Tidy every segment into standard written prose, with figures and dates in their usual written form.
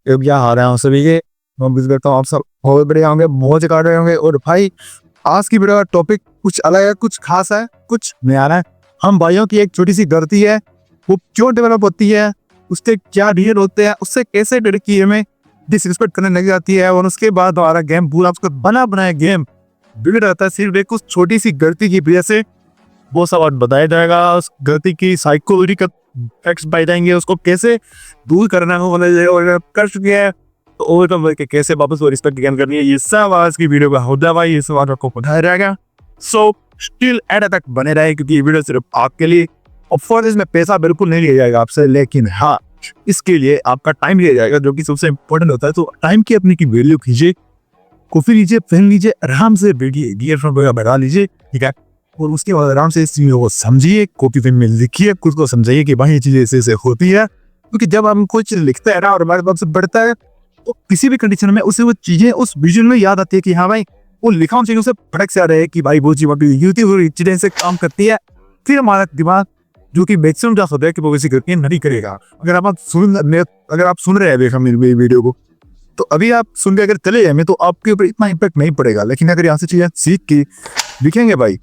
क्या हाल है आप सभी के। मैं उम्मीद करता हूँ आप सब बहुत बढ़िया होंगे, मौज कर रहे होंगे। और भाई आज की वीडियो का टॉपिक कुछ अलग है, कुछ खास है, कुछ नया है। हम भाइयों की एक छोटी सी गलती है, वो क्यों डेवलप होती है, उसके क्या रीजन होते हैं, उससे कैसे लड़की हमें डिसरिस्पेक्ट करने लग जाती है, और उसके बाद हमारा गेम पूरा उसका बना बनाया गेम बिगड़ जाता है सिर्फ एक उस छोटी सी गलती की वजह से। वो सब आज बताया जाएगा, उस गलती की साइकोलॉजिकल फैक्ट्स बताए जाएंगे, उसको कैसे दूर करना है, और कर चुके हैं तो ओवरकम करके कैसे वापस वो रिस्पेक्ट गेन करनी है। ये सब आज की वीडियो का होता है भाई, ये सब आज आपको बताया जाएगा। सो स्टिल एड तक बने रहे क्योंकि ये वीडियो सिर्फ आपके लिए। और फॉर इसमें पैसा बिल्कुल नहीं लिया जाएगा आपसे, लेकिन हाँ इसके लिए आपका टाइम लिया जाएगा जो कि सबसे इंपॉर्टेंट होता है। तो टाइम की अपनी की वैल्यू कीजिए, कॉफी लीजिए, पेन लीजिए, आराम से बैठिए, ईयरफोन वगैरह बढ़ा लीजिए, ठीक है। और उसके बाद आराम से इस चीज़ों को समझिए, कॉपी पेन में लिखिए, खुद को समझाइए कि भाई ये चीज़ें ऐसे ऐसे होती है। क्योंकि जब हम कोई चीज़ लिखते हैं ना और हमारे पास बढ़ता है तो किसी भी कंडीशन में उसे वो चीज़ें उस विजन में याद आती है कि हाँ भाई वो लिखा चीज़ों से फटक से आ रहा है कि भाई वो चीज़ें से काम करती है। फिर हमारा दिमाग जो कि मैक्सिमम चांस होता है कि वो वैसी करके नहीं करेगा। अगर आप सुन रहे हैं मेरी वीडियो को, तो अभी आप सुन के अगर चले जाएंगे तो आपके ऊपर इतना इम्पैक्ट नहीं पड़ेगा। लेकिन अगर यहाँ से चीज़ें सीख के लिखेंगे भाई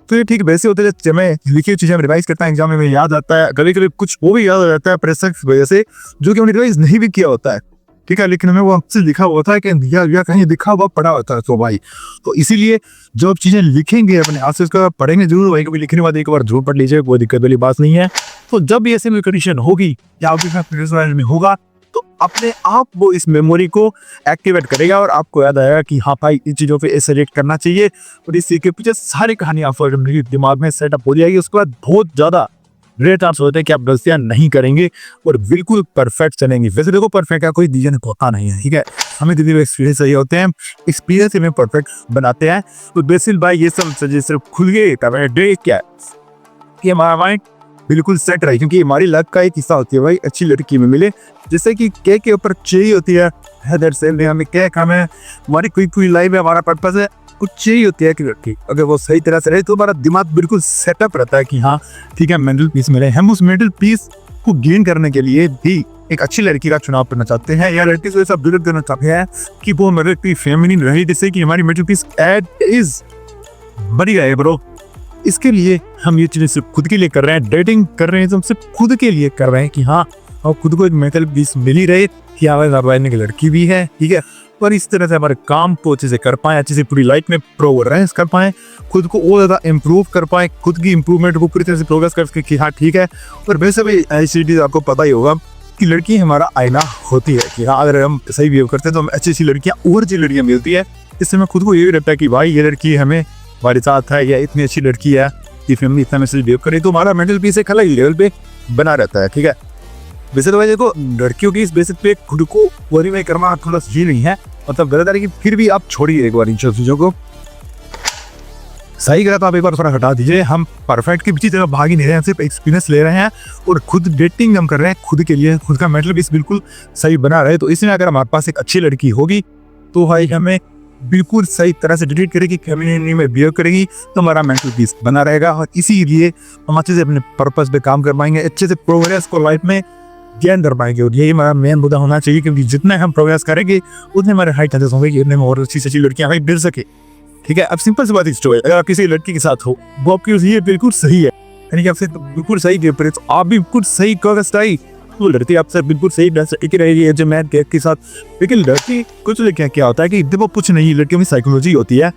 तो ये ठीक वैसे होते हैं। मैं लिखी हुई चीज़ें रिवाइज करता है, एग्जाम में याद आता है, कभी कभी कुछ वो भी याद आ जाता है प्रेशर की वजह से जो कि हमने रिवाइज नहीं भी किया होता है, ठीक है। लेकिन हमें वो आपसे लिखा हुआ होता है कि दिया कहीं लिखा हुआ पढ़ा होता है। तो भाई तो इसीलिए जो आप चीज़ें लिखेंगे अपने हाथ से उसका पढ़ेंगे जरूर भाई। कभी लिखने के बाद एक बार जरूर पढ़ लीजिए, कोई दिक्कत वाली बात नहीं है। तो जब भी ऐसे में कंडीशन होगी या आपके साथ में होगा तो अपने आप वो इस मेमोरी को एक्टिवेट करेगा और आपको याद आएगा कि हाँ भाई इन चीज़ों पे ऐसे रिएक्ट करना चाहिए। और इस चीज़ के पीछे सारी कहानी आपको दिमाग में सेटअप हो जाएगी। उसके बाद बहुत ज़्यादा रेयर चांस होते हैं कि आप गलतियाँ नहीं करेंगे और बिल्कुल परफेक्ट चलेंगे। वैसे देखो परफेक्ट का कोई डिसीजन होता नहीं है, ठीक है। हमें किसी भी एक्सपीरियंस चाहिए होते हैं, एक्सपीरियंस हमें परफेक्ट बनाते हैं। तो बेसिल भाई ये सब सिर्फ खुल के क्या है कि हमारा माइंड बिल्कुल सेट रहे, क्योंकि हमारी लक का एक हिस्सा होती है भाई अच्छी लड़की में मिले। जैसे कि के ऊपर चाहिए होती है हमें क्या काम है, हमारी कोई लाइफ है, हमारा पर्पस है, कुछ चाहिए होती है कि लड़की अगर वो सही तरह से रहे तो हमारा दिमाग बिल्कुल सेटअप रहता है कि हाँ ठीक है मेंटल पीस मिले। हम उस मेंटल पीस को गेन करने के लिए भी एक अच्छी लड़की का चुनाव करना चाहते हैं या लड़की से ऐसा बिल्ड करना चाहते हैं कि वो मेरे की फेमिनिन रहे, जिससे कि हमारी मेंटल पीस एड इज बनी रहे ब्रो। इसके लिए हम ये चीज़ें सिर्फ खुद के लिए कर रहे हैं, डेटिंग कर रहे हैं तो हम सिर्फ खुद के लिए कर रहे हैं कि हाँ और खुद को एक मेंटल पीस मिल ही रहे कि आवाज़ की लड़की भी है, ठीक है। और इस तरह से हमारे काम को अच्छे से कर पाएँ, अच्छे से पूरी लाइफ में प्रोग्रेस कर पाएँ, खुद को और ज़्यादा इम्प्रूव कर पाएँ, खुद की इम्प्रूवमेंट को पूरी तरह से प्रोग्रेस करके कि हाँ ठीक है। और वैसे भी ऐसी चीज़ आपको पता ही होगा कि लड़की हमारा आईना होती है कि हाँ अगर हम सही बिहेव करते हैं तो हमें अच्छी अच्छी लड़कियाँ और अच्छी लड़कियाँ मिलती है। इससे हमें खुद को ये भी रहता है कि भाई ये लड़की हमें हमारे साथ है या इतनी अच्छी लड़की है कि फैमिली इतना मैसेज बिहेव करे, तो हमारा मेंटल पीस एक अलग लेवल पे बना रहता है, ठीक है। वैसे तो भाई देखो लड़कियों की इस बेसिस पे खुद को वेरीफाई करना थोड़ा सही नहीं है, मतलब गलत है, लेकिन फिर भी आप छोड़िए एक बार इन सब चीज़ों को। सही गलत आप एक बार थोड़ा हटा दीजिए। हम परफेक्ट के पीछे जगह भाग ही नहीं रहे हैं, सिर्फ एक्सपीरियंस ले रहे हैं और खुद डेटिंग हम कर रहे हैं खुद के लिए, खुद का मेंटल पीस बिल्कुल सही बना रहे। तो इसमें अगर हमारे पास एक अच्छी लड़की होगी तो भाई हमें बिल्कुल सही तरह से ट्रीट करेगी, कम्युनिटी में बिहेव करेगी तो हमारा मेंटल पीस बना रहेगा। और इसीलिए हम अच्छे से अपने पर्पस पे काम कर पाएंगे, अच्छे से प्रोग्रेस को लाइफ में गेन कर पाएंगे। और यही हमारा मेन मुद्दा होना चाहिए, क्योंकि जितना हम प्रोग्रेस करेंगे उतने हमारे हाई चांसेस होंगे कि इतने में और अच्छी अच्छी लड़कियां हमें मिल सके, ठीक है। अब सिंपल सी बात है, अगर आप किसी लड़की के साथ हो वो आपके लिए बिल्कुल सही है, यानी कि आपसे बिल्कुल सही विपरीत, आप भी बिल्कुल सही कॉगस्टाई, वो लड़की आपसे बिल्कुल सही टिकी रहेगी जो मैं के साथ। लेकिन लड़की कुछ लड़कियां क्या होता है कि देखो कुछ नहीं, लड़कियों में साइकोलॉजी होती है,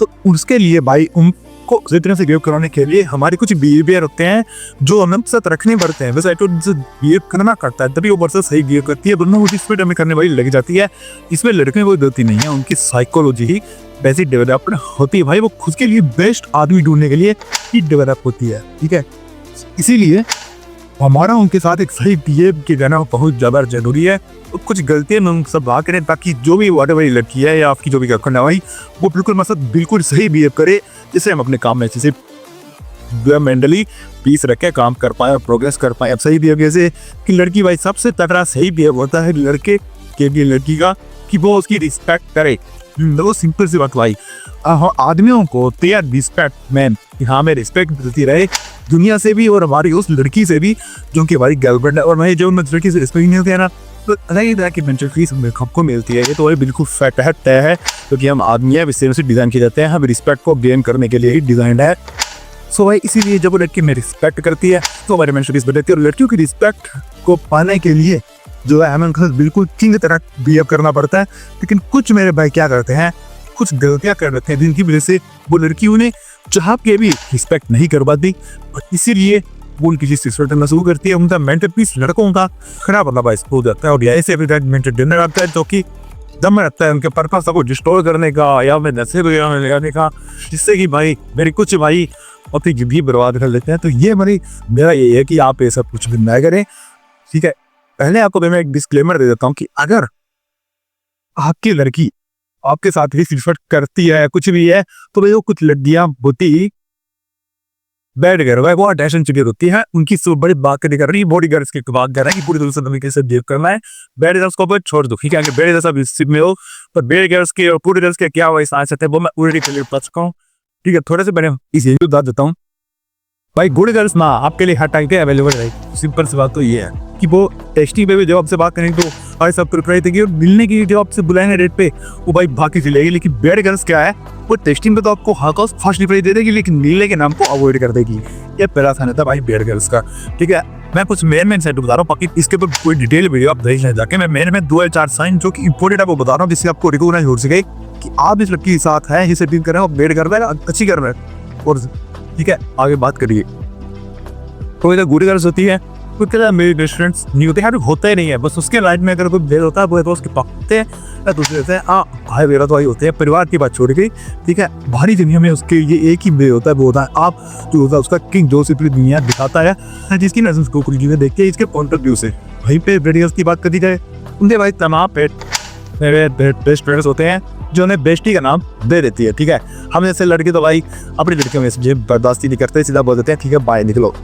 तो उसके लिए भाई उनको सही तरह से बिहेव कराने के लिए हमारे कुछ बिहेवियर होते हैं जो हमें साथ रखने पड़ते हैं। वैसे बिहेव करना करता है तभी वो वर्षा सही बिहेव करती है, दोनों उसी स्पीड हमें करने वाली लग जाती है। इसमें लड़कियों में कोई गलती नहीं है, उनकी साइकोलॉजी ही वैसी डेवलपमेंट होती है भाई। वो खुद के लिए बेस्ट आदमी ढूंढने के लिए ही डेवलप होती है, ठीक है। इसीलिए हमारा उनके साथ एक सही बिहेव के रहना बहुत ज़्यादा जरूरी है। तो कुछ गलतियां हम सब भाग करें ताकि जो भी वाटे वाली लड़की है या आपकी जो भी गर्लफ्रेंड है भाई वो बिल्कुल हमारे साथ बिल्कुल सही बिहेव करे, जिससे हम अपने काम में अच्छे से मेंटली पीस रख के काम कर पाए और प्रोग्रेस कर पाए। अब सही बिहेव जैसे कि लड़की भाई सबसे तगड़ा सही बिहेव होता है लड़के के लिए लड़की का कि वो उसकी रिस्पेक्ट करे। वो सिंपल सी बात भाई, आदमियों को तेयर रिस्पेक्ट मैन कि हाँ हमें रिस्पेक्ट मिलती रहे दुनिया से भी और हमारी उस लड़की से भी जो कि हमारी गर्लफ्रेंड है। और मैं जो लड़की से रिस्पेक्ट नहीं होती है ना तो अलग ही तरह की मेंटल पीस हमको मिलती है। ये तो बिल्कुल फैक्ट है, तय है, क्योंकि हम आदमी है, इस तरह से डिज़ाइन किए जाते हैं, हम रिस्पेक्ट को गेन करने के लिए ही डिज़ाइंड है। सो भाई इसीलिए जब वो लड़की में रिस्पेक्ट करती है तो हमारी मेंटल पीस बढ़ती है। और लड़कियों की रिस्पेक्ट को पाने के लिए जो है हमें उनके साथ बिल्कुल किंग की तरह बिहेव करना पड़ता है। लेकिन कुछ मेरे भाई क्या करते हैं, कुछ गलतियां कर लेते हैं जिनकी वजह से वो लड़की उन्हें चाह के भी रिस्पेक्ट नहीं कर पाती, और इसीलिए वो उनकी चीज रिस्पेक्ट करना शुरू करती है। उनका मेंटल पीस लड़कों का खराब मतलब हो जाता है। और ऐसे भी मेंटल डिनर आता है जो कि दम रहता है उनके पर्पस को डिस्ट्रॉय करने का या मैं नशे वगैरह में लगाने का, जिससे कि भाई मेरे कुछ भाई अपनी जिंदगी बर्बाद कर लेते हैं। तो ये मेरा यही है कि आप ये सब कुछ भी ना करें, ठीक है। पहले आपको मैं एक डिस्क्लेमर दे देता हूँ कि अगर आपकी लड़की आपके साथ ही रिस्पेक्ट करती है कुछ भी है, तो भाई वो कुछ लड़कियां होती बैठ गए भाई, वो अटेंशन चाहिए होती है उनकी। बड़ी बात नहीं कर रही, बॉडी गार्ड्स की बात कर रहा है कि पूरी तरह से तरीके से बिहेव करना है। बैड गर्ल्स को ऊपर छोड़ दो, ठीक है। बैड गर्ल्स आप इस में हो, पर बैड गर्ल्स के और पूरे गर्ल्स के क्या वही साथ है वो मैं ऑलरेडी क्लियर कर चुका हूँ, ठीक है। थोड़े से मैंने इस यही बता देता हूँ भाई, गुड गर्ल्स ना आपके लिए हर टाइम पे अवेलेबल रहेगी। सिंपल सी बात तो ये है कि वो टेस्टिंग पे भी जब आपसे बात करेंगे तो भाई सब प्रिपेयर थे, और मिलने की जब आपसे बुलाएंगे डेट पे वो भाई भागी चलेगी। लेकिन बैड गर्ल्स क्या है, वो टेस्टिंग पे तो आपको हाउस फर्स्ट रिप्लाई दे देगी, लेकिन मिलने के नाम को अवॉइड कर देगी। ये पहला था था भाई बैड गर्ल्स का, ठीक है। मैं कुछ मेन सेट बता रहा हूँ, बाकी इसके ऊपर कोई डिटेल वीडियो आप देख लें जाके। मैं मेन में 2 या 4 साइन जो कि इंपॉर्टेंट है वो बता रहा हूँ, जिससे आपको रिकॉग्नाइज हो सके कि आप इस लड़की के साथ हैं, इसे डील कर रहे हैं और बैड कर रहे हैं, अच्छी कर रहे हैं, और ठीक है आगे बात करिए। तो इधर गुड गर्ल्स होती है, क्योंकि मेरे बेस्ट फ्रेंड्स नहीं होते हैं, होता ही नहीं है। बस उसके लाइफ में अगर कोई बेल होता है वो तो उसके पकते हैं या दूसरे होते हैं, भाई मेरा तो वही होते हैं। परिवार की बात छोड़ गई, ठीक है। बाहरी दुनिया में उसके ये एक ही बेल होता है, वो होता है आप, जो होता है उसका किंग, जो सिर्फ दुनिया दिखाता है, जिसकी नजर को पूरी चीजें देखते हैं इसके पॉइंट ऑफ व्यू से। वहीं पे बेडियर्स की बात करी जाए, उनके भाई तमाम मेरे बेस्ट फ्रेंड्स होते हैं जो उन्हें बेस्टी का नाम दे देती है, ठीक है। हम जैसे लड़के तो भाई अपनी लड़कियों में बर्दाश्ती नहीं करते, सीधा बोल देते हैं ठीक है बाय निकलो,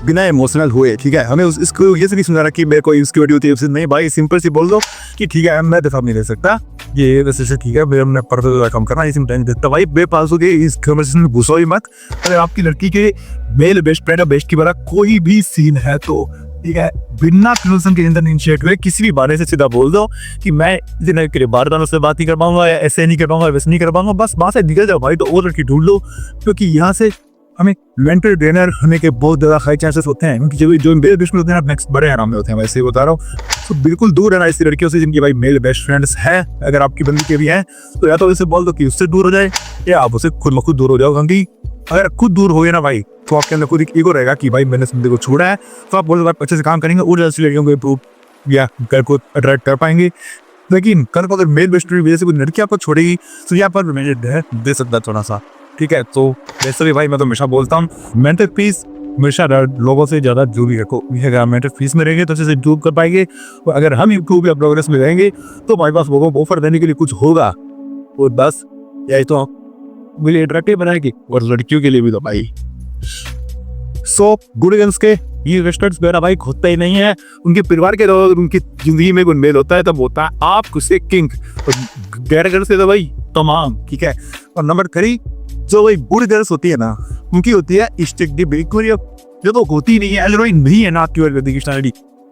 बिना इमोशनल हुए, ठीक है। हमें इसको ये से नहीं सुना कि मेरे को इनसिक्योरिटी होती है, नहीं भाई सिंपल सी बोल दो कि ठीक है मैं दफा नहीं ले सकता, ये वैसे से ठीक है मैं पर्दे कम करना, इसी में टाइम देता भाई। बेफालतू के इस कन्वर्सेशन में घुसो ही मत। अगर आपकी लड़की के मेल बेस्ट फ्रेंड और बेस्ट की बड़ा कोई भी सीन है तो ठीक है, बिना कन्वर्सेशन के अंदर इनिशिएट हुए किसी भी बारे से सीधा बोल दो कि मैं इतने के लिए बार से बात नहीं कर पाऊंगा, या ऐसे नहीं कर पाऊंगा, वैसे नहीं कर पाऊंगा, बस वहां से निकल जाओ भाई। तो और लड़की ढूंढ लो, क्योंकि यहाँ से हमें मेंटल ट्रेनर होने के बहुत ज्यादा हाई चांसेस होते हैं, क्योंकि जो मेल बेस्ट में होते हैं नेक्स्ट बड़े आराम में होते हैं, वैसे ही बता रहा हूँ। तो बिल्कुल दूर रहना ऐसी लड़कियों से जिनकी भाई मेल बेस्ट फ्रेंड्स है। अगर आपकी बंदी के भी हैं तो या तो उसे बोल दो कि उससे दूर हो जाए, या आप उसे खुद ब खुद दूर हो जाओ। क्योंकि अगर खुद दूर हो गए ना भाई, तो आपके अंदर खुद एक ईगो रहेगा कि भाई मैंने इस बंदे को छोड़ा है, तो आप बोलो अच्छे से काम करेंगे और ऐसी लड़कियों को इम्प्रूव या घर को अट्रैक्ट कर पाएंगे। लेकिन कल को अगर मेल बेस्ट फ्रेंड वजह से कोई लड़की आपको छोड़ेगी तो यहाँ पर दे सकता है थोड़ा सा, ठीक है। तो वैसे भी भाई मैं तो हमेशा बोलता हूँ मेंटल पीस हमेशा लोगों से ज्यादा जरूरी रखो। अगर मेंटल पीस में रहेंगे तो अच्छे से इम्प्रूव कर पाएंगे, और अगर हम इम्प्रूव या प्रोग्रेस में रहेंगे तो हमारे पास लोगों को ऑफर देने के लिए कुछ होगा, और बस यही तो मुझे अट्रैक्टिव बनाएगी और लड़कियों के लिए भी तो भाई। सो गुड गर्ल्स के ये रेस्टोरेंट्स मेरा भाई होता ही नहीं है, उनके परिवार के लोग उनकी जिंदगी में कोई मेल होता है तब होता है आप उससे किंग, और गैर गर्ल्स से तो भाई तमाम, ठीक है। और नंबर 3 जो भाई गुड गर्ल्स होती है ना, उनकी होती है स्टिक बिल्कुल, जो तो होती नहीं है, एलरोइन नहीं है ना आपकी बंदी की,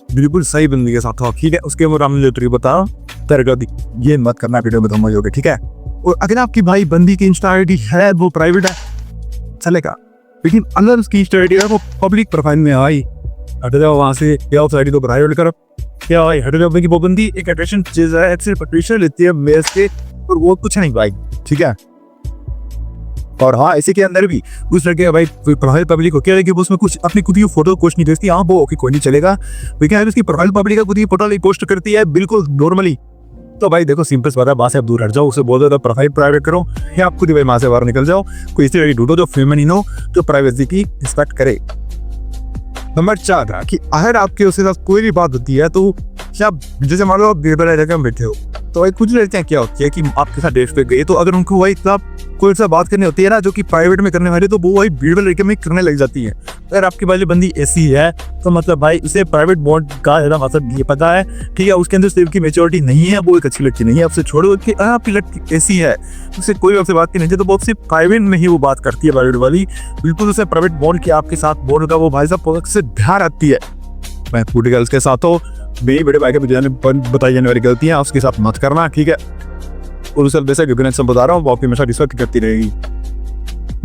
बिल्कुल सही बंदी के साथ हो, ठीक है। उसके ऊपर हमने जो बता तरगदी ये मत करना वीडियो में समझ होगे, ठीक है। और अगर आपकी भाई बंदी की इंस्टा आईडी है वो प्राइवेट है चलेगा, लेकिन अगर उसकी इंस्टा आईडी है वो पब्लिक प्रोफाइल में आई, हट जाओ वहां से, या उस आईडी को प्राइवेट करो, क्या भाई हट जाओ। कि वो बंदी एक अटेंशन चीज है, सिर्फ अटेंशन लेती है मेल्स के, और वो कुछ नहीं भाई, ठीक है। और हाँ इसी के अंदर भी उस लड़के भाई प्रोफाइल पब्लिक हो क्या, उसमें कुछ अपनी खुद की फोटो कुछ नहीं देखती, हाँ वो ओके कोई नहीं चलेगा। लेकिन अगर उसकी प्रोफाइल पब्लिक है, खुद की फोटो पोस्ट करती है बिल्कुल नॉर्मली, तो भाई देखो सिंपल सी बात है, वहां से आप दूर हट जाओ। उसे बोल दो तो प्रोफाइल प्राइवेट करो, या आप खुद ही भाई वहां से बाहर निकल जाओ। कोई इसी लड़की ढूंढो जो फेमिनिन हो, जो प्राइवेसी की रिस्पेक्ट करे। नंबर 4 कि अगर आपके उसके साथ कोई भी बात होती है तो आप जैसे मान लो आप बीरबल जगह में बैठे हो, तो भाई कुछ लड़कियां क्या होती है कि आपके साथ डेट पे गई, तो अगर उनको वही कोई सा बात करनी होती है ना जो कि प्राइवेट में करने वाली, तो वो वही बीरबल लड़के में करने लग जाती है। अगर आपकी वाली बंदी ऐसी है तो मतलब भाई उसे प्राइवेट बॉन्ड का ज्यादा मतलब ये पता है, ठीक है। उसके अंदर सिर्फ की मेच्योरिटी नहीं है, वो एक अच्छी लड़की नहीं है, आपसे छोड़ो कि आपकी लड़की ऐसी है, उससे कोई आपसे बात नहीं है, तो वो सिर्फ प्राइवेट में ही वो बात करती है प्राइवेट वाली, बिल्कुल उसे प्राइवेट बॉन्ड की आपके साथ बॉन्ड का वो भाई साहब से ध्यान रखती है। मैं पूरी गर्ल्स के साथ हो मेरी बड़े भाई के बताई जाने वाली गलतियां उसके साथ मत करना, ठीक है। और उसे वैसे सब बता रहा हूँ, वो आपकी हमेशा रिस्पेक्ट करती रहेगी।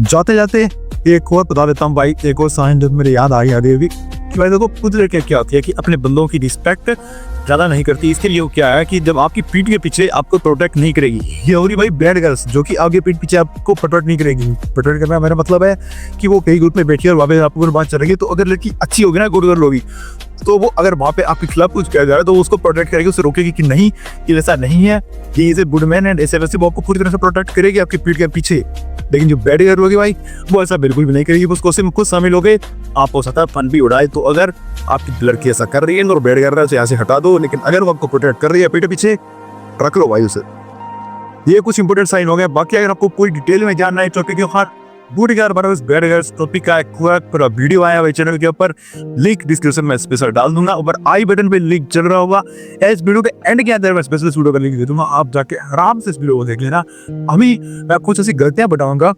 जाते जाते एक और बता देता हूँ भाई, एक और साइन जब मेरे याद आई अभी कि भाई देखो कुछ लड़कियां क्या होती है कि अपने बंदों की रिस्पेक्ट ज़्यादा नहीं करती। इसके लिए वो क्या है कि जब आपकी पीठ के पीछे आपको प्रोटेक्ट नहीं करेगी, ये हो रही भाई बैड गर्ल्स जो कि आपके पीठ पीछे आपको प्रोटेक्ट नहीं करेगी। प्रोटेक्ट करना मेरा मतलब है कि वो कई ग्रुप में बैठी है और वहाँ पे आपको बात चल रही है, तो अगर लड़की अच्छी होगी ना, गुड गर्ल होगी, तो वो अगर वहाँ पे आपके खिलाफ कुछ किया जा रहा है तो उसको प्रोटेक्ट करेगी, उसे रोकेगी कि नहीं ये ऐसा नहीं है, ये is a good man and ऐसे वैसे वो आपको पूरी तरह से प्रोटेक्ट करेगी आपकी पीठ के पीछे। लेकिन जो बैड गर्ल होगी भाई वो ऐसा बिल्कुल भी नहीं करेगी, उसको सिर्फ कुछ शामिल हो गए, आप हो सकता है फन भी उड़ाए। तो अगर आपकी लड़की ऐसा कर रही है और बैड कर रहा है उसे यहाँ से हटा दो, लेकिन अगर वो आपको प्रोटेक्ट कर रही है पीठ पीछे, रख लो भाई उसे। ये कुछ इंपोर्टेंट साइन हो गए। बाकी अगर आपको पूरी डिटेल में जानना है टॉपिक के ऊपर, good girl versus bad girls topic का पूरा वीडियो आया हुआ चैनल के ऊपर, लिंक डिस्क्रिप्शन में स्पेशल डाल दूंगा, ऊपर आई बटन पे लिंक चल रहा होगा। इस वीडियो के एंड के अंदर मैं स्पेशल वीडियो का लिंक दे दूंगा, आप जाके आराम से इस वीडियो को देख लेना। अभी मैं कुछ ऐसी गलतियां बताऊंगा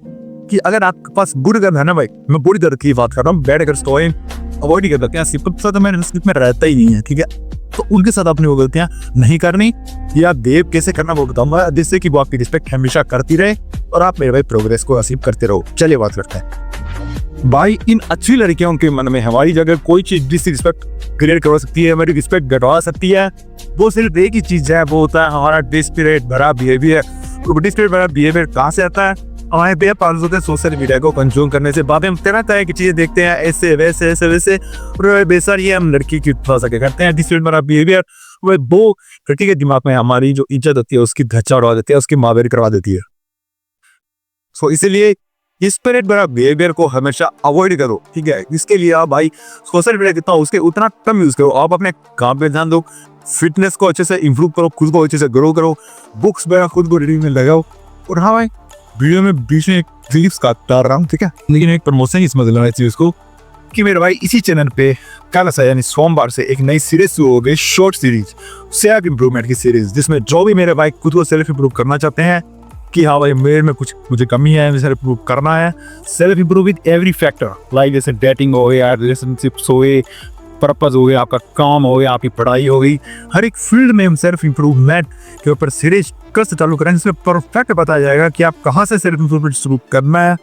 कि अगर आपके पास गुड गर्ल है ना भाई, मैं बुरी तरह की बात कर रहा हूँ, बैड गर्ल्स को अवॉइड कर सकते हैं, सिंपल तो मैं रिलेशनशिप में रहता ही नहीं है, ठीक है। तो उनके साथ अपनी वो गलतियां नहीं करनी, या देव कैसे करना वो बताऊंगा, जिससे कि वो आपकी रिस्पेक्ट हमेशा करती रहे और आप मेरे भाई प्रोग्रेस को अचीव करते रहो। चलिए बात करते हैं भाई, इन अच्छी लड़कियों के मन में हमारी जगह कोई चीज डिसरिस्पेक्ट क्रिएट करवा सकती है, हमारी रिस्पेक्ट घटवा सकती है। वो सिर्फ एक ही चीज है, वो होता है हमारा डिस्पिरिट भरा बिहेवियर। डिस्पिरिट भरा बिहेवियर कहाँ से आता है? हमारे बेपालतू होते हैं सोशल मीडिया को कंज्यूम करने से। बाद में हम तरह तरह की चीजें देखते हैं, ऐसे वैसे ऐसे वैसे, और बेसर ये हम लड़की की थोड़ा सा क्या करते हैं, डिस्पिरिट भरा बिहेवियर वो लड़की के दिमाग में हमारी जो इज्जत होती है उसकी धज्जा उड़वा देती है, उसकी मावेरी करवा देती है। सो इसीलिए स्पिरिट भरा बिहेवियर को हमेशा अवॉइड करो, ठीक है। इसके लिए आप भाई सोशल मीडिया कितना उसके उतना कम यूज करो, आप अपने काम पे ध्यान दो, फिटनेस को अच्छे से इंप्रूव करो, खुद को अच्छे से ग्रो करो, बुक्स वगैरह खुद को रीडिंग में लगाओ। और हाँ भाई, वीडियो में बीच में एक क्लिप्स काट रहा हूँ, ठीक है, लेकिन एक प्रमोशन ही समझ लेना इस चीज को कि मेरे भाई इसी चैनल पे कल से यानी सोमवार से एक नई सीरीज शुरू हो गई, शॉर्ट सीरीज, सेल्फ इंप्रूवमेंट की सीरीज, जिसमें जो भी मेरे भाई खुद को सेल्फ इंप्रूव करना चाहते हैं कि हाँ भाई मेरे में कुछ मुझे कमी है, सेल्फ इंप्रूव करना है, self improve with every factor, like जैसे डेटिंग हो गया, रिलेशनशिप्स हो गए, पर्पस हो गया, आपका काम हो गया, आपकी पढ़ाई हो गई, हर एक फील्ड में हम सेल्फ इंप्रूवमेंट के ऊपर सीरीज कल से चालू करें, जिसमें परफेक्ट बताया जाएगा कि आप कहाँ से सेल्फ इंप्रूवमेंट शुरू करना है,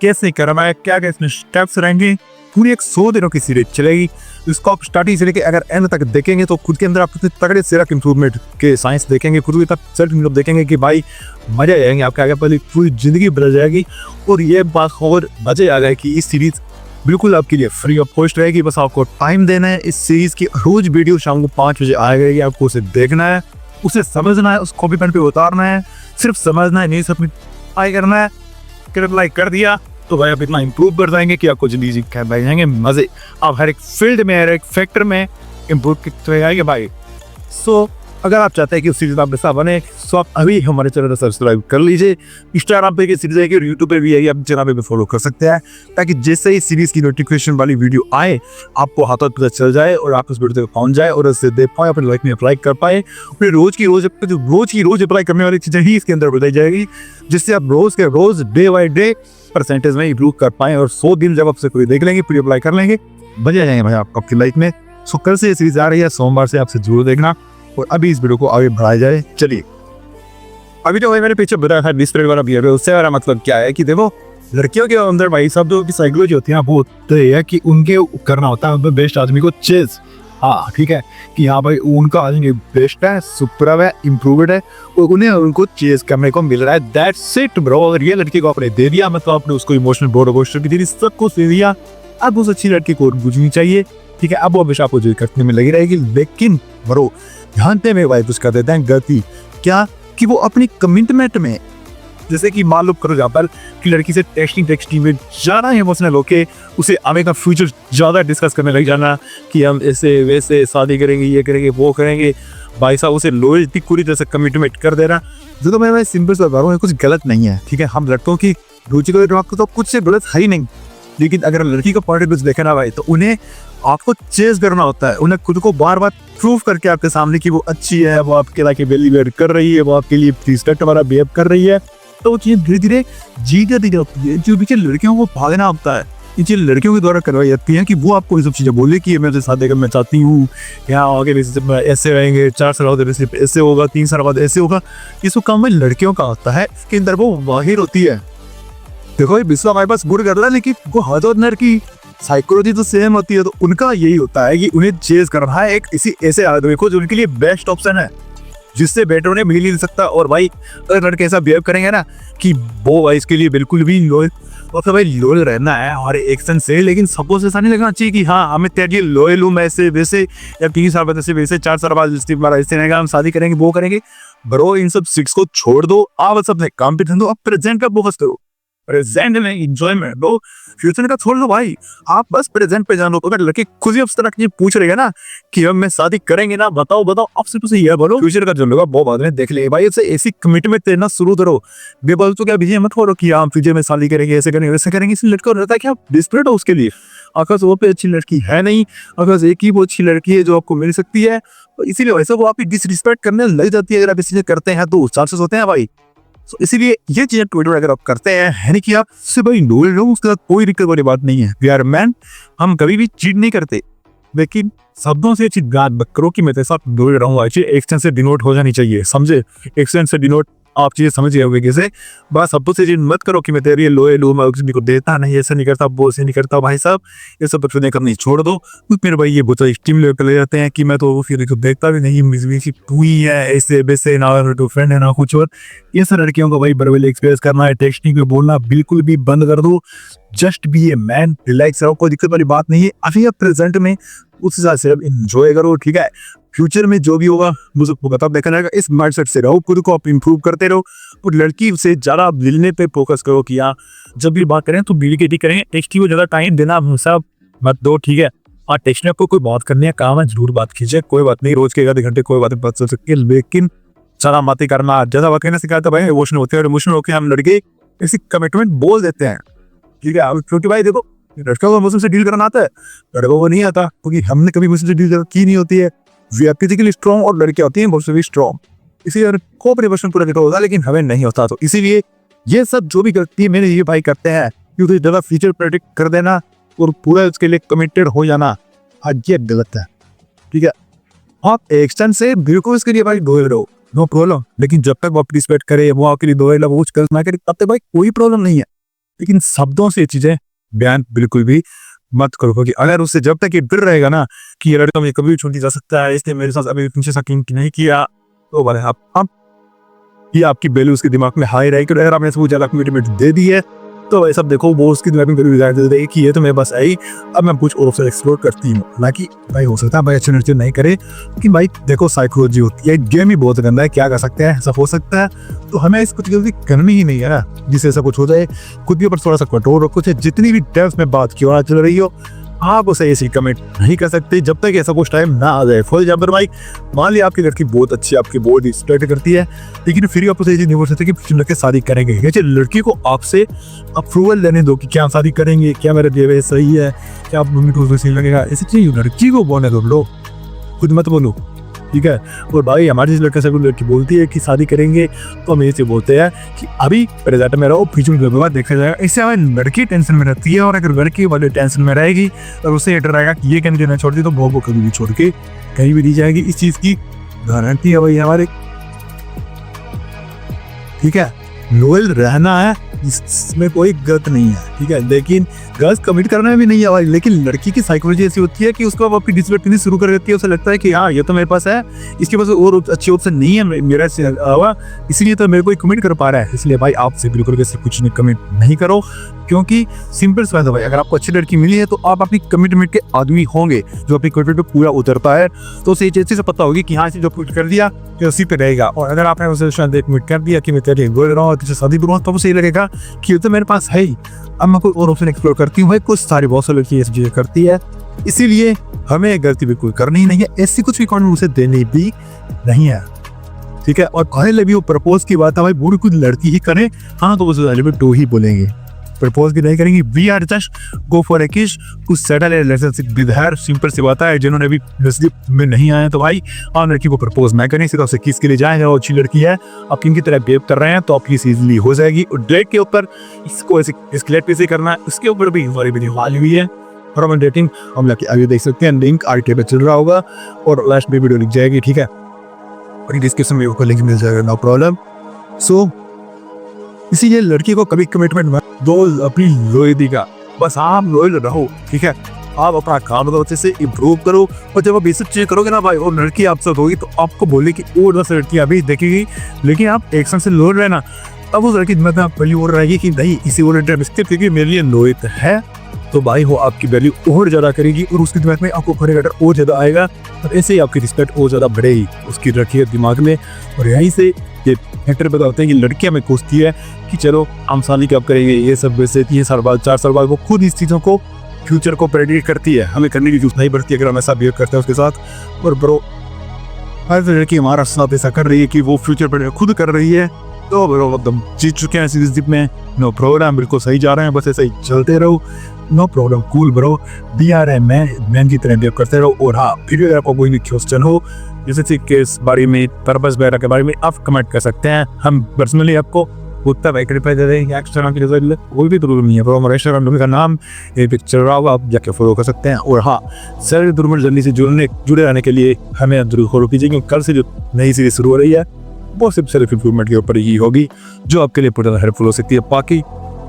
कैसे करना है, क्या क्या इसमें स्टेप्स रहेंगे। पूरी एक 100 दिनों की सीरीज चलेगी। इसको आप स्टार्टिंग से लेकर अगर एंड तक देखेंगे तो खुद के अंदर आप कितने तगड़े सेल्फ इंप्रूवमेंट के साइंस देखेंगे, खुद के सेल्फ इंप्रूव देखेंगे कि भाई मजे आ जाएंगे, आपके आगे पहले पूरी जिंदगी बदल जाएगी। और ये बात और मजे आ गए कि इस सीरीज बिल्कुल आपके लिए फ्री ऑफ कॉस्ट रहेगी, बस आपको टाइम देना है। इस सीरीज की रोज वीडियो शाम को 5 बजे आएगी, आपको उसे देखना है, उसे समझना है, उस कॉपी पेन पे उतारना है, सिर्फ समझना है, नहीं सब ट्राई करना है। लाइक कर दिया तो भाई आप इतना इंप्रूव कर जाएंगे कि आपको जिंदगी कर जाएंगे मजे, आप हर एक फील्ड में हर एक फैक्टर में इंप्रूव करते जाएंगे भाई। सो अगर आप चाहते हैं कि उस सीरीज आप हिस्सा बने, तो आप अभी हमारे चैनल को सब्सक्राइब कर लीजिए। इंस्टाग्राम पे सीरीज है, यूट्यूब पे भी है, आप चैनल पे फॉलो कर सकते हैं, ताकि जैसे ही सीरीज की नोटिफिकेशन वाली वीडियो आए आपको हाथों पता चल जाए और आप उस वीडियो तक पहुंच जाए और उससे देख पाए, अपने लाइफ में अप्लाई कर पाए। फिर रोज की रोज अप्लाई करने वाली चीजें ही इसके अंदर बताई जाएगी, जिससे आप रोज के रोज डे बाई डे परसेंटेज में इंप्रूव कर पाए। और 100 दिन जब आपसे कोई देख लेंगे, फिर अप्लाई कर लेंगे, बजे जाएंगे भाई आप आपकी लाइफ में। सो कल से ये सीरीज आ रही है, सोमवार से आपसे जरूर देखना। और अभी इस वीडियो को आगे बढ़ाया जाए। चलिए, अभी तो भाई मेरे पीछे बताया है डिस्प्ले वाला बिहेवियर, उससे हमारा मतलब क्या है कि देखो लड़कियों के अंदर भाई सब जो की साइकोलॉजी होती है वो है कि उनके करना होता है बेस्ट आदमी को चेज। हाँ ठीक है कि हाँ भाई उनका आदमी बेस्ट है, सुपर है, इम्प्रूवड है, और उन्हें उनको चेज करने को मिल रहा है। That's it bro. अगर ये लड़की को आपने दे दिया, मतलब आपने उसको इमोशनल बोर्ड पोस्टर भी दे दी, सब कुछ दे दिया, अब उस अच्छी लड़की को बुझनी चाहिए, ठीक है। अब वो हमेशा आपको जो करने में लगी रहेगी। लेकिन ब्रो ध्यान से मेरे भाई कुछ कर देते हैं गलती क्या कि वो अपनी कमिटमेंट में, जैसे कि मान लो करो जहाँ पर कि लड़की से टेक्सटिंग में ज़्यादा इमोशनल होके उसे आगे का फ्यूचर ज़्यादा डिस्कस करने लग जाना कि हम ऐसे वैसे शादी करेंगे, ये करेंगे, वो करेंगे, भाई साहब उसे लॉयल्टी पूरी तरह से कमिटमेंट कर देना। जो मैं सिंपल से बता रहा हूँ, कुछ गलत नहीं है, ठीक है। हम लड़कों की रुचि को तो कुछ से गलत है ही नहीं, लेकिन अगर लड़की का पॉइंट ऑफ व्यू देखे ना भाई, तो उन्हें आपको चेज करना होता है, उन्हें खुद को बार बार प्रूव करके आपके सामने कि वो अच्छी है, वो आपके लाइक वैल्यूएट कर रही है, वो आपके लिए रिस्पेक्ट वाला बिहेव कर रही है। तो वो चीज़ धीरे धीरे जीते दी जाती है, जो पीछे लड़कियों को भागना होता है। ये चीज़ लड़कियों के द्वारा करवाई जाती है कि वो आपको ये सब चीज़ें बोले कि मैं शादी करना चाहती हूँ, यहाँ आगे ऐसे रहेंगे, 4 साल बाद ऐसे होगा, 3 साल बाद ऐसे होगा। ये सब काम में लड़कियों का होता है, इसके अंदर वो माहिर होती है। देखो ये विश्व हमारे पास गुड़ कर रहा है, लेकिन वो हद और नर की साइकोलॉजी तो सेम होती है। तो उनका यही होता है कि उन्हें चेज करना है एक इसी ऐसे आदमी को जो उनके लिए बेस्ट ऑप्शन है, जिससे बेटर उन्हें मिल ही नहीं सकता। और भाई अगर लड़के ऐसा बिहेव करेंगे ना कि वो भाई इसके लिए बिल्कुल भी लॉयल, और तो भाई लॉयल रहना है हमारे एक्शन से, लेकिन सबको ऐसा नहीं लगना चाहिए कि हाँ हमें तेरे लिए लॉयल हूँ मैं ऐसे वैसे, या 3 साल बाद ऐसे वैसे, 4 साल बाद ऐसे रहेगा, हम शादी करेंगे वो करेंगे। ब्रो इन सब सिक्स को छोड़ दो, आप बस अपने काम पे ध्यान दो, आप प्रेजेंट पे फोकस करो, प्रेजेंट में एंजॉयमेंट दो, फ्यूचर का छोड़ दो भाई, आप बस प्रेजेंट पे जान लो। अगर लड़के खुद ही तरह की पूछ रहे हैं ना कि हम मैं शादी करेंगे ना, बताओ बताओ, आप सिर्फ उसे ये बोलो फ्यूचर का जो लोग वो बाद में देख लेंगे। भाई इससे ऐसी कमिटमेंट देना शुरू करो, बेबल तो क्या बीजे मत करो कि हम फ्यूचर में शादी करेंगे, ऐसे करेंगे वैसे करेंगे। इसलिए लड़का रहता है कि आप डिस्परेट हो उसके लिए, अगर वो पे अच्छी लड़की है नहीं, अगर एक ही वो अच्छी लड़की है जो आपको मिल सकती है, तो इसीलिए वैसे वो आपकी डिसरिस्पेक्ट करने लग जाती है। अगर आप इस चीजें करते हैं तो चांसेस होते हैं भाई। तो इसीलिए ये चीजें ट्विटर अगर आप करते हैं, है नहीं कि आप से भाई लोग लोग, उसके साथ कोई दिक्कत वाली बात नहीं है। वी आर मैन, हम कभी भी चीट नहीं करते, लेकिन शब्दों से अच्छी बात मत करो कि मैं तेरे साथ दूर रहूंगा। एक्शन से डिनोट हो जानी चाहिए, समझे? एक्शन से डिनोट आप चीजें समझ गए कैसे। बस शब्दों से मत करो कि मैं तेरी लोहे लो, मैं किसी को देता नहीं, ऐसा नहीं करता, वो ऐसे नहीं करता। भाई साहब ये सब बच्चों करनी छोड़ दो। फिर भाई ये बहुत एक्सट्रीम लेवल पे ले जाते हैं कि मैं तो फिर देखता भी नहीं, तू ही है ऐसे वैसे, ना तो फ्रेंड है ना कुछ और। ये सब लड़कियों को भाई बराबर एक्सप्रेस करना है, टेक्सटिंग पे बोलना बिल्कुल भी बंद कर दो। Just be a man, relax रहो, कोई दिक्कत वाली बात नहीं है। अभी आप प्रेजेंट में उस हिसाब से एंजॉय करो, ठीक है? फ्यूचर में जो भी होगा मुझे तब देखा जाएगा। इस माइंडसेट से रहो, खुद को आप इंप्रूव करते रहो, और लड़की से ज्यादा मिलने पे फोकस करो कि हाँ जब भी बात करें तो बिल्कुल करें, टेक्सटिंग को ज्यादा टाइम देना सब मत दो, ठीक है? और टेक्सटिंग आपको कोई बात करनी है, काम है, जरूर बात कीजिए, कोई बात नहीं, रोज के 1 घंटे कोई बात चल सकती है, लेकिन ज्यादा बातें करना, ज्यादा बात करना सिखाता भाई इमोशनल होते हैं, और इमोशनल होकर हम लड़के ऐसी कमिटमेंट बोल देते हैं, ठीक है? क्योंकि भाई देखो लड़का को इमोशन से डील करना आता है, लड़कों को नहीं आता, क्योंकि हमने कभी इमोशन से डील की नहीं होती है। वी आर फिजिकली स्ट्रॉन्ग, और लड़के होती हैं बहुत से स्ट्रॉन्ग, इसीलिए कोऑपरेशन पूरा देखा होता है, लेकिन हमें नहीं होता। तो इसीलिए ये सब जो भी करती है मेरे ये भाई करते हैं, क्योंकि ज्यादा फ्यूचर प्रेडिक्ट कर देना और पूरा उसके लिए कमिटेड हो जाना, आज ये गलत है, ठीक है? आप एक्शन से बिल्कुल इसके लिए भाई डोए रहो, नो प्रॉब्लम, लेकिन जब तक वो आप रिस्पेक्ट करे, वो आपके लिए डोए वो कर ना करे, तब तक भाई कोई प्रॉब्लम नहीं है। लेकिन शब्दों से चीजें बयान बिल्कुल भी मत करो, क्योंकि अगर उससे जब तक ये डर रहेगा ना कि ये लड़का मुझे कभी भी छूटी जा सकता है, इसने मेरे साथ अभी तुमसे शकीन नहीं किया, तो बोले आप ये आपकी वैल्यू उसके दिमाग में हाई रहेगी। अगर आपने सबको ज्यादा कमिटमेंट दे दी है तो भाई सब देखो वो उसकी दिमाग में दे देगी कि ये तो मेरे पास आई, अब मैं कुछ और से एक्सप्लोर करती हूँ। हालांकि भाई हो सकता है भाई अच्छे नर्चर नहीं करे, कि भाई देखो साइकोलॉजी होती है, गेम ही बहुत गंदा है, क्या कर सकते हैं, ऐसा हो सकता है। तो हमें इस कुछ गलती करनी ही नहीं है ना, जिससे ऐसा कुछ हो जाए। खुद के ऊपर थोड़ा सा कंट्रोल रखो, चाहे जितनी भी डेप्थ में बात क्यों ना चल रही हो, आप उसे ऐसी कमेंट नहीं कर सकते जब तक ऐसा कुछ टाइम ना आ जाए। फॉर एग्जाम्पल भाई मान लिया आपकी लड़की बहुत अच्छी, आपकी बहुत रिस्पेक्ट करती है, लेकिन फिर आप उसे ये नहीं बोल सकते कि लड़के शादी करेंगे। लड़की को आपसे अप्रूवल लेने दो कि क्या हम शादी करेंगे, क्या मेरा बिहेवियर सही है, क्या आप मम्मी को सही लगेगा, ऐसी चीज लड़की को बोलने दो, लो खुद मत बोलो, ठीक है? और भाई हमारी जिस लड़का से लड़की बोलती है कि शादी करेंगे, तो हम ये बोलते हैं कि अभी प्रेजेंट में रहो, फ्यूचर में बाद देखा जाएगा। इससे हमें लड़की टेंशन में रहती है, और अगर लड़की वाले टेंशन में रहेगी और उसे ये डर रहेगा कि ये कहीं देना छोड़ दी तो वो कभी भी छोड़ के कहीं भी दी जाएगी। इस चीज की गारंटी है भाई हमारे, ठीक है? लॉयल रहना है, इसमें कोई गलत नहीं है, ठीक है? लेकिन गलत कमिट करना भी नहीं है भाई। लेकिन लड़की की साइकोलॉजी ऐसी होती है कि उसको अपनी डिसरिस्पेक्ट करनी शुरू कर देती है, उसे लगता है कि हाँ ये तो मेरे पास है, इसके पास और अच्छी ऑप्शन नहीं है मेरा से अलावा, इसलिए तो मेरे को कमिट कर पा रहा है। इसलिए भाई आपसे बिल्कुल कुछ नहीं कमिट नहीं करो, क्योंकि सिंपल सा है भाई, अगर आपको अच्छी लड़की मिली है तो आप अपनी कमिटमेंट के आदमी होंगे, जो अपनी कमिटमेंट पे पूरा उतरता है। तो उसे अच्छे से पता होगी कि हाँ इसे जो कमिट कर दिया तो उसी पे रहेगा। और अगर आपने उसे शायद कमिट कर दिया कि मैं तेरे बोल रहा हूँ, तुझे शादी करूँगा, तो उसे लगेगा कि ये तो मेरे पास है ही, अब मैं कोई और ऑप्शन एक्सप्लोर करती हूँ। भाई कुछ सारी बहुत सारी लड़की ऐसी चीजें करती है, इसीलिए हमें गलती बिल्कुल करनी ही नहीं है, ऐसी कुछ भी कॉन्फिडेंस उसे देनी भी नहीं है, ठीक है? और पहले भी वो प्रपोज की बात है भाई, बुरी कुछ लड़की ही करे हाँ तो उसे टू ही बोलेंगे, प्रपोज भी नहीं करेंगी, we are just go for a kiss, कुछ settle a relationship with her. Simple सी बात है, जिन्होंने अभी रिलेशनशिप में नहीं आए तो भाई आप लड़की को प्रपोज ना करें, सिर्फ आपसे किस के लिए जाएंगे, और अच्छी लड़की है, आप किन की तरह बिहेव कर रहे हैं तो आपकी इजीली हो जाएगी। और डेट के ऊपर इसको ऐसे एस्केलेट कैसे करना है उसके ऊपर भी हमारी वीडियो वाली हुई है, और हम डेटिंग हम लड़की आगे देख सकते हैं, लिंक आईटी पे चल रहा होगा और लास्ट में वीडियो लिख जाएगी, ठीक है, और डिस्क्रिप्शन में ऊपर लिंक मिल जाएगा, नो प्रॉब्लम। सो इसीलिए लड़की को कभी कमिटमेंट मत दो अपनी लॉयल्टी का, बस आप लॉयल रहो, ठीक है, आप अपना काम अच्छे से इम्प्रूव करो, और जब आप ये सब चीज करोगे ना भाई, और लड़की आपसे होगी तो आपको बोले कि और 10 लड़कियां अभी देखेगी, लेकिन आप एक संग से लॉयल रहना, अब उस लड़की दिमाग में आप पहली और रहेगी कि नहीं इसी और इंटरेस्ट, क्योंकि मेरे लिए लॉयल है, तो भाई वो आपकी वैल्यू और ज्यादा करेगी, और उसके दिमाग में आपको करेगा और ज्यादा आएगा, और ऐसे ही आपकी रिस्पेक्ट और ज्यादा बढ़ेगी, उसकी रखिए दिमाग में। और यहीं से ये फैक्टर बताते हैं कि लड़कियां में कोसती है कि चलो हम साली कब करेंगे, ये सब वैसे 3 साल बाद 4 साल बाद, वो खुद इस चीज़ों को फ्यूचर को प्रेडिक्ट करती है, हमें करने की जरूरत नहीं पड़ती अगर हम ऐसा बिहेव करते हैं उसके साथ। और ब्रो हर लड़की हमारा साथ ऐसा कर रही है कि वो फ्यूचर प्रेडिक्ट खुद कर रही है, तो ब्रो एकदम जीत चुके हैं सीरीज में, नो प्रॉब्लम, बिल्कुल सही जा रहे हैं, बस ऐसे ही चलते रहो, नो प्रॉब्लम, कूल ब्रो, बी आर है मैन की तरह बिहेव करते रहो। और हाँ, फिर अगर आपको कोई भी क्वेश्चन हो जैसे कि इस बारे में, पर्पस वगैरह के बारे में, आप कमेंट कर सकते हैं, हम पर्सनली आपको उत्तर वही रिप्लाई दे देंगे। एक्स्ट्रा के लिए कोई भी जरूरत नहीं है, हमारे इंस्टाग्राम का नाम ये पिक्चर रहा होगा, आप जाके फॉलो कर सकते हैं। और हाँ, सर दुर्मल जर्नी से जुड़े रहने के लिए हमें जरूर फॉलो कीजिए, क्योंकि कल से जो नई सीरीज शुरू हो रही है वो सिर्फ सेल्फ इंप्रूवमेंट के ऊपर ही होगी, जो आपके लिए पूरी हेल्पफुल हो सकती है। बाकी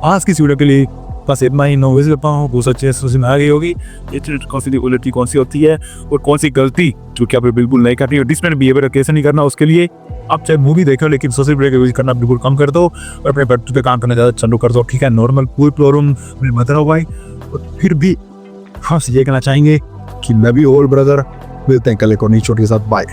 आज की वीडियो के लिए बस इतना ही, नो विजिट पाऊँ बहुत अच्छे से आ गई होगी कौन सी क्वालिटी कौन सी होती है और कौन सी गलती जो कि आप बिल्कुल नहीं करनी, और डिस्प्ले बिहेवियर कैसे नहीं करना, उसके लिए आप चाहे मूवी देखो लेकिन सोशल मीडिया का यूज करना बिल्कुल कम कर दो, और अपने बच्चों पे काम करना ज़्यादा चालू कर दो, ठीक है, नॉर्मल कोई प्रॉब्लम मत रहो भाई। और फिर भी हाँ ये कहना चाहेंगे कि मैं भी और ब्रदर मिलते हैं कल एक और नई छोटी के साथ, बाय।